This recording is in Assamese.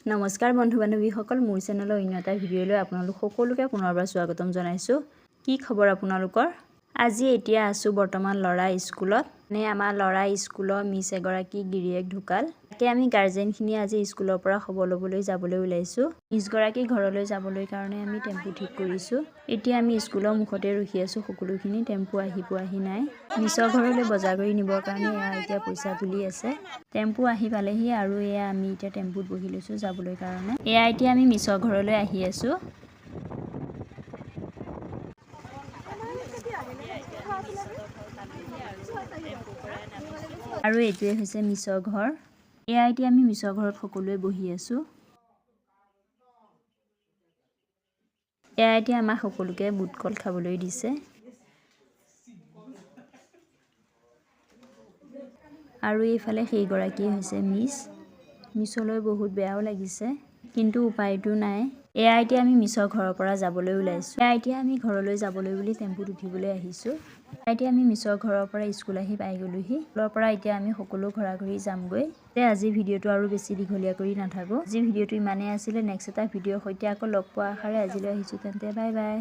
নমস্কাৰ বন্ধু বান্ধৱীসকল, মোৰ চেনেলৰ অন্য এটা ভিডিঅ'লৈ আপোনালোক সকলোকে পুনৰবাৰ স্বাগতম জনাইছোঁ। কি খবৰ আপোনালোকৰ? আজি এতিয়া আছোঁ বৰ্তমান ল'ৰা স্কুলত। আমাৰ ল'ৰা স্কুলৰ মিছ এগৰাকী গিৰিয়েক ঢুকাল। তাকে আমি গাৰ্জেনখিনি আজি স্কুলৰ পৰা খবৰ ল'বলৈ যাবলৈ ওলাইছোঁ। মিছগৰাকী ঘৰলৈ যাবলৈ কাৰণে আমি টেম্পু ঠিক কৰিছোঁ। এতিয়া আমি স্কুলৰ মুখতে ৰখি আছোঁ। সকলোখিনি টেম্পু আহি পোৱাহি নাই। মিছৰ ঘৰলৈ বজাৰ কৰি নিবৰ কাৰণে এতিয়া পইচা তুলি আছে। টেম্পু আহি পালেহি আৰু আমি এতিয়া টেম্পুত বহি লৈছোঁ যাবলৈ কাৰণে। এতিয়া আমি মিছৰ ঘৰলৈ আহি আছোঁ। আৰু এইটোৱে হৈছে মিছৰ ঘৰ। এতিয়া আমি মিছৰ ঘৰত সকলোৱে বহি আছোঁ। এতিয়া আমাক সকলোকে বুট কল খাবলৈ দিছে। আৰু এইফালে সেইগৰাকী হৈছে মিছলৈ বহুত বেয়াও লাগিছে, কিন্তু উপায়টো নাই। এতিয়া আমি মিছৰ ঘৰৰ পৰা যাবলৈ ওলাইছোঁ। এতিয়া আমি ঘৰলৈ যাবলৈ বুলি টেম্পুত উঠিবলৈ আহিছোঁ। এতিয়া আমি মিছৰ ঘৰৰ পৰা স্কুল আহি পাই গ'লোহি। স্কুলৰ পৰা এতিয়া আমি সকলো ঘৰা ঘৰি যামগৈ। আজি ভিডিঅ'টো আৰু বেছি দীঘলীয়া কৰি নাথাকোঁ। আজি ভিডিঅ'টো ইমানেই আছিলে। নেক্সট এটা ভিডিঅ'ৰ সৈতে আকৌ লগ পোৱা আশাৰে আজিলৈ আহিছোঁ। তেন্তে বাই বাই।